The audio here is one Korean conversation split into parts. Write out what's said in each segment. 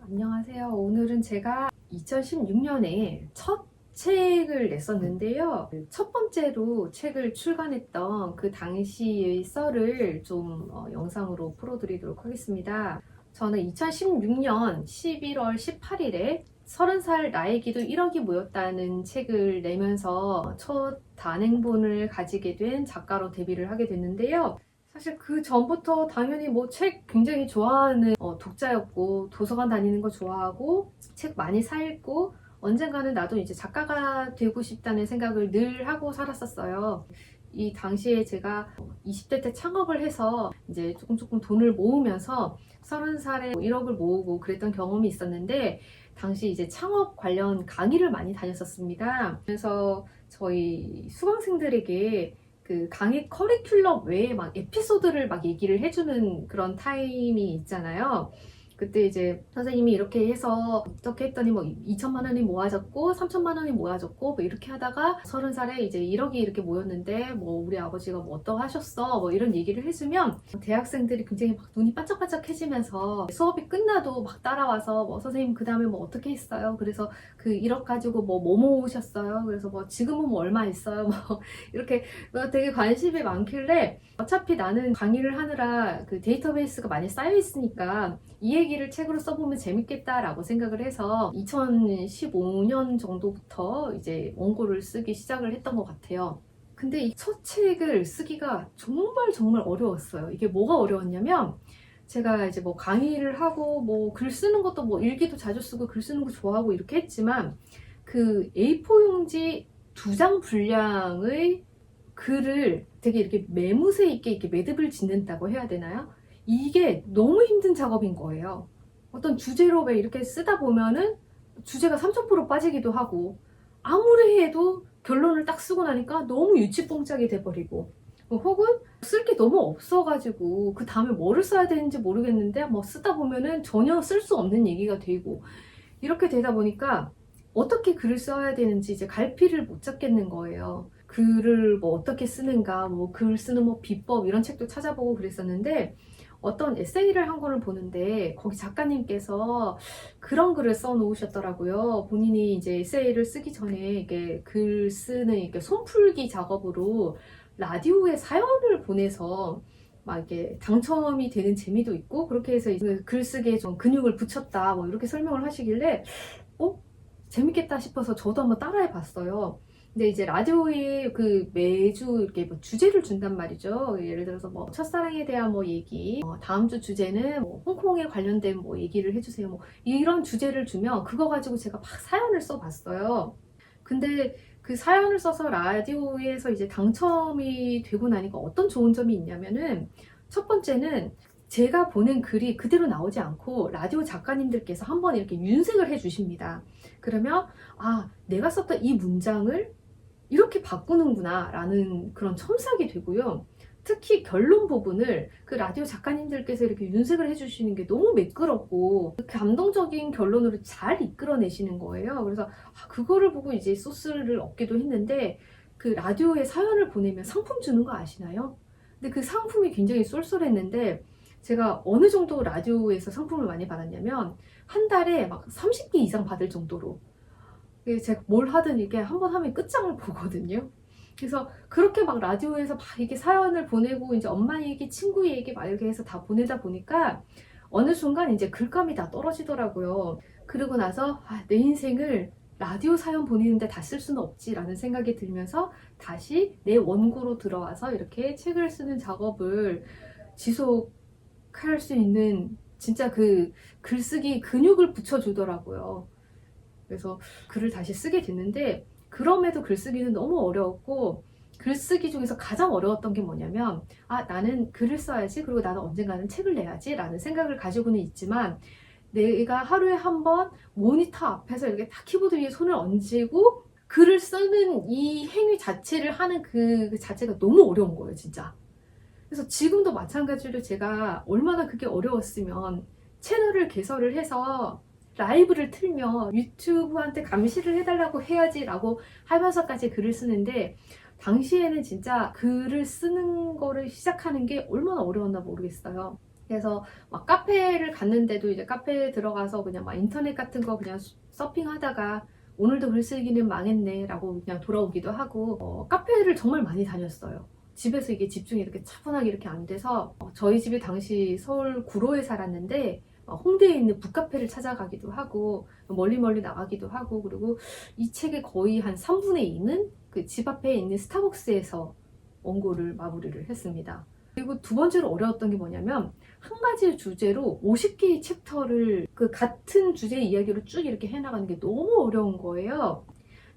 안녕하세요. 오늘은 제가 2016년에 첫 책을 냈었는데요. 첫 번째로 책을 출간했던 그 당시의 썰을 좀 영상으로 풀어드리도록 하겠습니다. 저는 2016년 11월 18일에 30살 나에게도 1억이 모였다는 책을 내면서 첫 단행본을 가지게 된 작가로 데뷔를 하게 됐는데요. 사실 그 전부터 당연히 뭐 책 굉장히 좋아하는 독자였고, 도서관 다니는 거 좋아하고 책 많이 사 읽고, 언젠가는 나도 이제 작가가 되고 싶다는 생각을 늘 하고 살았었어요. 이 당시에 제가 20대 때 창업을 해서 이제 조금 돈을 모으면서 30살에 1억을 모으고 그랬던 경험이 있었는데, 당시 이제 창업 관련 강의를 많이 다녔었습니다. 그래서 저희 수강생들에게 그 강의 커리큘럼 외에 막 에피소드를 막 얘기를 해주는 그런 타임이 있잖아요. 그때 이제 선생님이 이렇게 해서 어떻게 했더니 뭐 2천만 원이 모아졌고 3천만 원이 모아졌고 뭐 이렇게 하다가 30살에 이제 1억이 이렇게 모였는데 뭐 우리 아버지가 뭐 어떠 하셨어 뭐 이런 얘기를 해주면 대학생들이 굉장히 막 눈이 반짝반짝해지면서 수업이 끝나도 막 따라와서 뭐 선생님 그 다음에 뭐 어떻게 했어요? 그래서 그 1억 가지고 뭐 모으셨어요? 그래서 뭐 지금은 뭐 얼마 있어요? 뭐 이렇게 되게 관심이 많길래 어차피 나는 강의를 하느라 그 데이터베이스가 많이 쌓여 있으니까 이 얘기를 책으로 써보면 재밌겠다라고 생각을 해서 2015년 정도부터 이제 원고를 쓰기 시작을 했던 것 같아요. 근데 이 첫 책을 쓰기가 정말 어려웠어요. 이게 뭐가 어려웠냐면 제가 이제 뭐 강의를 하고 뭐 글 쓰는 것도 뭐 일기도 자주 쓰고 글 쓰는 거 좋아하고 이렇게 했지만 그 A4 용지 2장 분량의 글을 되게 이렇게 매무새 있게 이렇게 매듭을 짓는다고 해야 되나요? 이게 너무 힘든 작업인 거예요. 어떤 주제로 왜 이렇게 쓰다 보면은 주제가 3000% 빠지기도 하고, 아무리 해도 결론을 딱 쓰고 나니까 너무 유치뽕짝이 돼버리고, 혹은 쓸 게 너무 없어가지고 그 다음에 뭐를 써야 되는지 모르겠는데 뭐 쓰다 보면은 전혀 쓸 수 없는 얘기가 되고, 이렇게 되다 보니까 어떻게 글을 써야 되는지 이제 갈피를 못 잡겠는 거예요. 글을 뭐 어떻게 쓰는가, 뭐 글 쓰는 뭐 비법 이런 책도 찾아보고 그랬었는데, 어떤 에세이를 한 거를 보는데 거기 작가님께서 그런 글을 써 놓으셨더라고요. 본인이 이제 에세이를 쓰기 전에 이게 글 쓰는 이렇게 손풀기 작업으로 라디오에 사연을 보내서 막 이렇게 당첨이 되는 재미도 있고, 그렇게 해서 이제 글쓰기에 좀 근육을 붙였다 뭐 이렇게 설명을 하시길래 재밌겠다 싶어서 저도 한번 따라해 봤어요. 근데 이제 라디오에 그 매주 이렇게 뭐 주제를 준단 말이죠. 예를 들어서 뭐 첫사랑에 대한 뭐 얘기, 다음 주 주제는 뭐 홍콩에 관련된 뭐 얘기를 해주세요. 뭐 이런 주제를 주면 그거 가지고 제가 막 사연을 써봤어요. 근데 그 사연을 써서 라디오에서 이제 당첨이 되고 나니까 어떤 좋은 점이 있냐면은, 첫 번째는 제가 보낸 글이 그대로 나오지 않고 라디오 작가님들께서 한번 이렇게 윤색을 해 주십니다. 그러면 내가 썼던 이 문장을 이렇게 바꾸는구나 라는 그런 첨삭이 되고요. 특히 결론 부분을 그 라디오 작가님들께서 이렇게 윤색을 해주시는 게 너무 매끄럽고 감동적인 결론으로 잘 이끌어내시는 거예요. 그래서 그거를 보고 이제 소스를 얻기도 했는데, 그 라디오에 사연을 보내면 상품 주는 거 아시나요? 근데 그 상품이 굉장히 쏠쏠했는데, 제가 어느 정도 라디오에서 상품을 많이 받았냐면 한 달에 막 30개 이상 받을 정도로, 제가 뭘 하든 이게 한번 하면 끝장을 보거든요. 그래서 그렇게 막 라디오에서 막 이게 사연을 보내고 이제 엄마 얘기, 친구 얘기 막 이렇게 해서 다 보내다 보니까 어느 순간 이제 글감이 다 떨어지더라고요. 그러고 나서 내 인생을 라디오 사연 보내는데 다 쓸 수는 없지라는 생각이 들면서 다시 내 원고로 들어와서 이렇게 책을 쓰는 작업을 지속할 수 있는, 진짜 그 글쓰기 근육을 붙여주더라고요. 그래서 글을 다시 쓰게 됐는데, 그럼에도 글쓰기는 너무 어려웠고, 글쓰기 중에서 가장 어려웠던 게 뭐냐면, 나는 글을 써야지, 그리고 나는 언젠가는 책을 내야지 라는 생각을 가지고는 있지만, 내가 하루에 한 번 모니터 앞에서 이렇게 딱 키보드 위에 손을 얹고 글을 쓰는 이 행위 자체를 하는 그 자체가 너무 어려운 거예요, 진짜. 그래서 지금도 마찬가지로 제가 얼마나 그게 어려웠으면 채널을 개설을 해서 라이브를 틀며 유튜브한테 감시를 해달라고 해야지 라고 하면서까지 글을 쓰는데, 당시에는 진짜 글을 쓰는 거를 시작하는 게 얼마나 어려웠나 모르겠어요. 그래서 막 카페를 갔는데도 이제 카페에 들어가서 그냥 막 인터넷 같은 거 그냥 서핑하다가 오늘도 글쓰기는 망했네 라고 그냥 돌아오기도 하고 카페를 정말 많이 다녔어요. 집에서 이게 집중이 이렇게 차분하게 이렇게 안 돼서 저희 집이 당시 서울 구로에 살았는데 홍대에 있는 북카페를 찾아가기도 하고 멀리 나가기도 하고, 그리고 이 책의 거의 한 3분의 2는 그 집 앞에 있는 스타벅스에서 원고를 마무리를 했습니다. 그리고 두 번째로 어려웠던 게 뭐냐면 한 가지 주제로 50개의 챕터를 그 같은 주제의 이야기로 쭉 이렇게 해나가는 게 너무 어려운 거예요.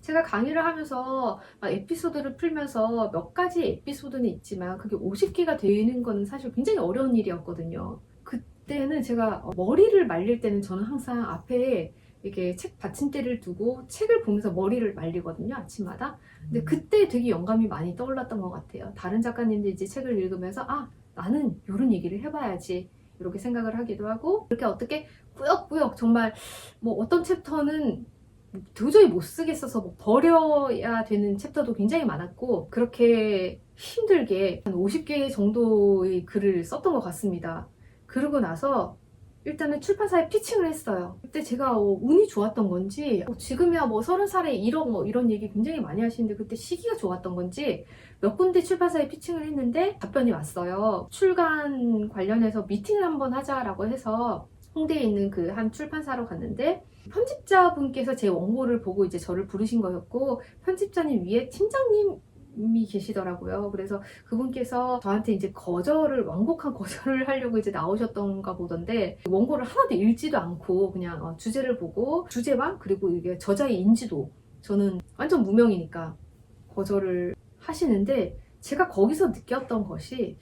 제가 강의를 하면서 에피소드를 풀면서 몇 가지 에피소드는 있지만 그게 50개가 되는 거는 사실 굉장히 어려운 일이었거든요. 그때는 제가 머리를 말릴 때는 저는 항상 앞에 이렇게 책 받침대를 두고 책을 보면서 머리를 말리거든요, 아침마다. 근데 그때 되게 영감이 많이 떠올랐던 것 같아요. 다른 작가님들 이제 책을 읽으면서 나는 이런 얘기를 해봐야지 이렇게 생각을 하기도 하고, 그렇게 어떻게 꾸역꾸역 정말 뭐 어떤 챕터는 도저히 못 쓰겠어서 뭐 버려야 되는 챕터도 굉장히 많았고, 그렇게 힘들게 한 50개 정도의 글을 썼던 것 같습니다. 그러고 나서 일단은 출판사에 피칭을 했어요. 그때 제가 운이 좋았던 건지 지금이야 뭐 30살에 1억 뭐 이런 얘기 굉장히 많이 하시는데 그때 시기가 좋았던 건지 몇 군데 출판사에 피칭을 했는데 답변이 왔어요. 출간 관련해서 미팅을 한번 하자라고 해서 홍대에 있는 그 한 출판사로 갔는데, 편집자분께서 제 원고를 보고 이제 저를 부르신 거였고, 편집자님 위에 팀장님이 계시더라고요. 그래서 그분께서 저한테 이제 완곡한 거절을 하려고 이제 나오셨던가 보던데, 원고를 하나도 읽지도 않고 그냥 주제를 보고 주제만, 그리고 이게 저자의 인지도, 저는 완전 무명이니까 거절을 하시는데, 제가 거기서 느꼈던 것이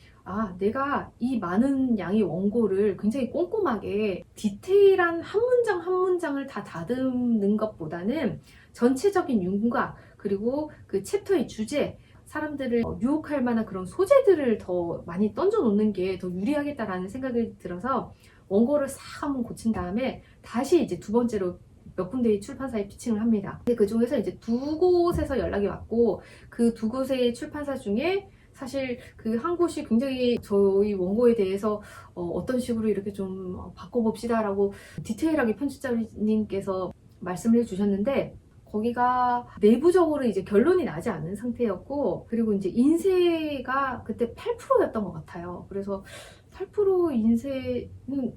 내가 이 많은 양의 원고를 굉장히 꼼꼼하게 디테일한 한 문장 한 문장을 다 다듬는 것보다는 전체적인 윤곽, 그리고 그 챕터의 주제, 사람들을 유혹할 만한 그런 소재들을 더 많이 던져 놓는 게 더 유리하겠다라는 생각이 들어서 원고를 싹 한번 고친 다음에 다시 이제 두 번째로 몇 군데의 출판사에 피칭을 합니다. 근데 그 중에서 이제 두 곳에서 연락이 왔고, 그 두 곳의 출판사 중에 사실 그 한 곳이 굉장히 저희 원고에 대해서 어떤 식으로 이렇게 좀 바꿔봅시다 라고 디테일하게 편집자님께서 말씀을 해주셨는데, 거기가 내부적으로 이제 결론이 나지 않은 상태였고, 그리고 이제 인쇄가 그때 8%였던 것 같아요. 그래서 8% 인쇄는,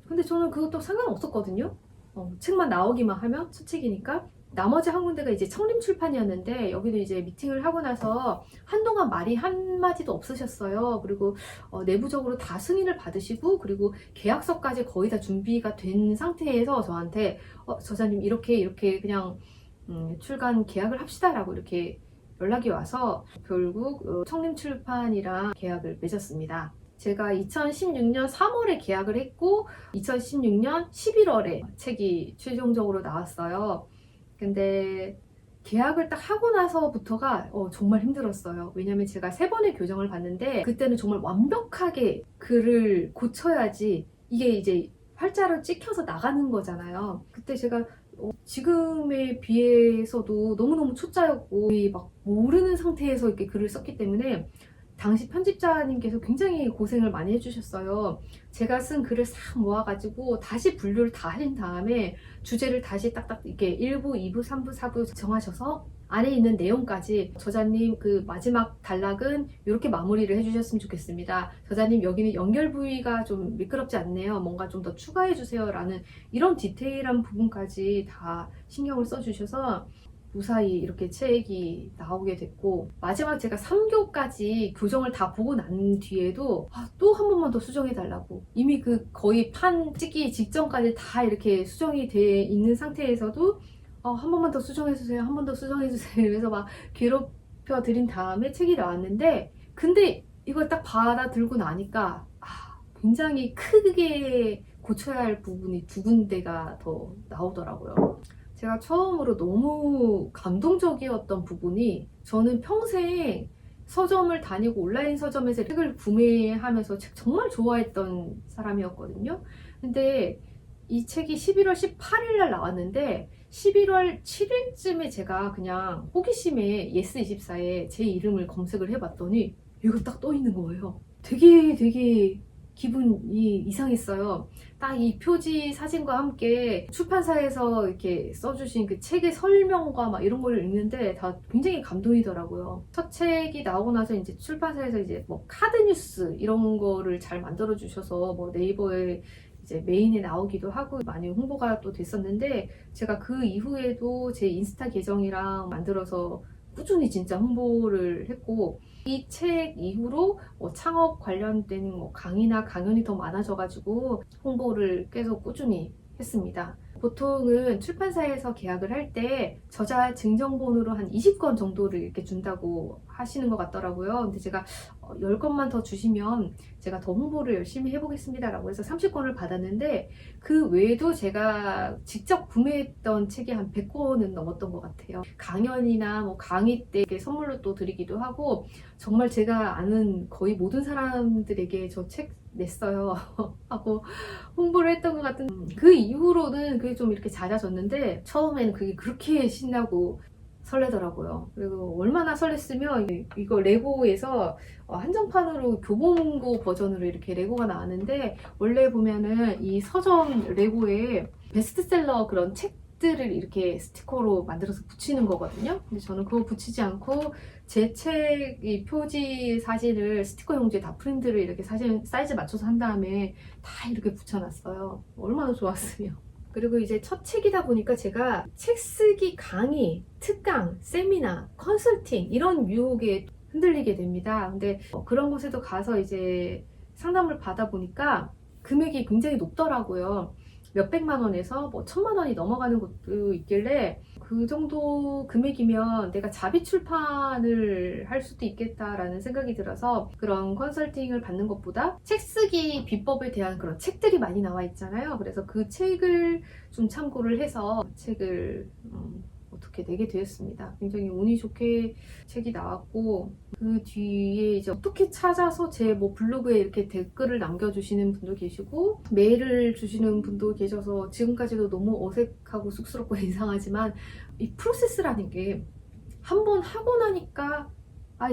근데 저는 그것도 상관없었거든요. 책만 나오기만 하면 첫 책이니까. 나머지 한 군데가 이제 청림출판이었는데, 여기도 이제 미팅을 하고 나서 한동안 말이 한마디도 없으셨어요. 그리고 내부적으로 다 승인을 받으시고, 그리고 계약서까지 거의 다 준비가 된 상태에서 저한테 저자님 이렇게 그냥 출간 계약을 합시다 라고 이렇게 연락이 와서 결국 청림출판이랑 계약을 맺었습니다. 제가 2016년 3월에 계약을 했고 2016년 11월에 책이 최종적으로 나왔어요. 근데 계약을 딱 하고 나서부터가 정말 힘들었어요. 왜냐면 제가 3번의 교정을 받는데 그때는 정말 완벽하게 글을 고쳐야지 이게 이제 활자로 찍혀서 나가는 거잖아요. 그때 제가 지금에 비해서도 너무너무 초짜였고 막 모르는 상태에서 이렇게 글을 썼기 때문에 당시 편집자님께서 굉장히 고생을 많이 해주셨어요. 제가 쓴 글을 싹 모아가지고 다시 분류를 다 하신 다음에 주제를 다시 딱딱 이렇게 1부, 2부, 3부, 4부 정하셔서 안에 있는 내용까지 저자님 그 마지막 단락은 이렇게 마무리를 해주셨으면 좋겠습니다. 저자님 여기는 연결 부위가 좀 미끄럽지 않네요. 뭔가 좀 더 추가해 주세요. 라는 이런 디테일한 부분까지 다 신경을 써주셔서 무사히 이렇게 책이 나오게 됐고, 마지막 제가 3교까지 교정을 다 보고 난 뒤에도 또 한 번만 더 수정해 달라고, 이미 그 거의 판 찍기 직전까지 다 이렇게 수정이 돼 있는 상태에서도 한 번만 더 수정해 주세요, 한 번 더 수정해 주세요. 그래서 막 괴롭혀 드린 다음에 책이 나왔는데, 근데 이걸 딱 받아들고 나니까 굉장히 크게 고쳐야 할 부분이 두 군데가 더 나오더라고요. 제가 처음으로 너무 감동적이었던 부분이, 저는 평생 서점을 다니고 온라인 서점에서 책을 구매하면서 책 정말 좋아했던 사람이었거든요. 근데 이 책이 11월 18일 날 나왔는데 11월 7일쯤에 제가 그냥 호기심에 예스24에 제 이름을 검색을 해봤더니 이거 딱 떠 있는 거예요. 되게 기분이 이상했어요. 딱 이 표지 사진과 함께 출판사에서 이렇게 써주신 그 책의 설명과 막 이런 걸 읽는데 다 굉장히 감동이더라고요. 첫 책이 나오고 나서 이제 출판사에서 이제 뭐 카드 뉴스 이런 거를 잘 만들어 주셔서 뭐 네이버에 이제 메인에 나오기도 하고 많이 홍보가 또 됐었는데, 제가 그 이후에도 제 인스타 계정이랑 만들어서 꾸준히 진짜 홍보를 했고, 이 책 이후로 뭐 창업 관련된 뭐 강의나 강연이 더 많아져가지고 홍보를 계속 꾸준히 했습니다. 보통은 출판사에서 계약을 할 때 저자 증정본으로 한 20권 정도를 이렇게 준다고 하시는 것 같더라고요. 근데 제가 10권만 더 주시면 제가 더 홍보를 열심히 해보겠습니다 라고 해서 30권을 받았는데, 그 외에도 제가 직접 구매했던 책이 한 100권은 넘었던 것 같아요. 강연이나 뭐 강의 때 선물로 또 드리기도 하고, 정말 제가 아는 거의 모든 사람들에게 저 책 냈어요 하고 홍보를 했던 것 같은. 그 이후로는 그게 좀 이렇게 잦아졌는데, 처음에는 그게 그렇게 신나고 설레더라고요. 그리고 얼마나 설렜으면 이거 레고에서 한정판으로 교보문고 버전으로 이렇게 레고가 나왔는데, 원래 보면은 이 서점 레고에 베스트셀러 그런 책들을 이렇게 스티커로 만들어서 붙이는 거거든요. 근데 저는 그거 붙이지 않고 제 책 이 표지 사진을 스티커 용지에 다 프린트를 이렇게 사진 사이즈 맞춰서 한 다음에 다 이렇게 붙여놨어요. 얼마나 좋았으면. 그리고 이제 첫 책이다 보니까 제가 책 쓰기 강의, 특강, 세미나, 컨설팅 이런 유혹에 흔들리게 됩니다. 근데 그런 곳에도 가서 이제 상담을 받아 보니까 금액이 굉장히 높더라고요. 몇백만 원에서 뭐 1000만 원이 넘어가는 곳도 있길래, 그 정도 금액이면 내가 자비 출판을 할 수도 있겠다라는 생각이 들어서, 그런 컨설팅을 받는 것보다 책 쓰기 비법에 대한 그런 책들이 많이 나와 있잖아요. 그래서 그 책을 좀 참고를 해서 책을 어떻게 내게 되었습니다. 굉장히 운이 좋게 책이 나왔고, 그 뒤에 이제 어떻게 찾아서 제 뭐 블로그에 이렇게 댓글을 남겨주시는 분도 계시고 메일을 주시는 분도 계셔서 지금까지도 너무 어색하고 쑥스럽고 이상하지만, 이 프로세스라는 게 한 번 하고 나니까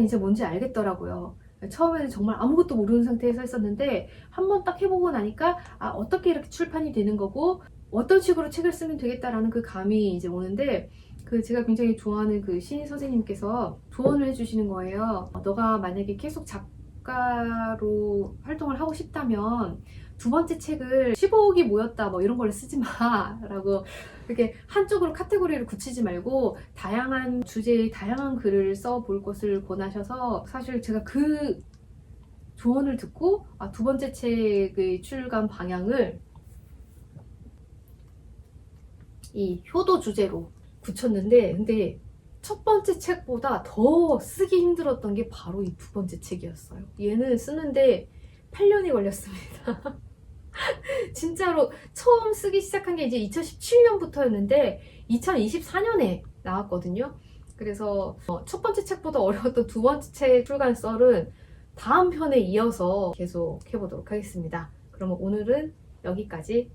이제 뭔지 알겠더라고요. 처음에는 정말 아무것도 모르는 상태에서 했었는데, 한 번 딱 해보고 나니까 어떻게 이렇게 출판이 되는 거고 어떤 식으로 책을 쓰면 되겠다라는 그 감이 이제 오는데, 그 제가 굉장히 좋아하는 그 신인 선생님께서 조언을 해주시는 거예요. 너가 만약에 계속 작가로 활동을 하고 싶다면 두 번째 책을 15억이 모였다 뭐 이런 걸 쓰지 마 라고, 이렇게 한쪽으로 카테고리를 굳히지 말고 다양한 주제의 다양한 글을 써볼 것을 권하셔서, 사실 제가 그 조언을 듣고 두 번째 책의 출간 방향을 이 효도 주제로 붙였는데, 근데 첫 번째 책보다 더 쓰기 힘들었던 게 바로 이 두 번째 책이었어요. 얘는 쓰는데 8년이 걸렸습니다. 진짜로 처음 쓰기 시작한 게 이제 2017년부터였는데 2024년에 나왔거든요. 그래서 첫 번째 책보다 어려웠던 두 번째 책 출간 썰은 다음 편에 이어서 계속 해보도록 하겠습니다. 그러면 오늘은 여기까지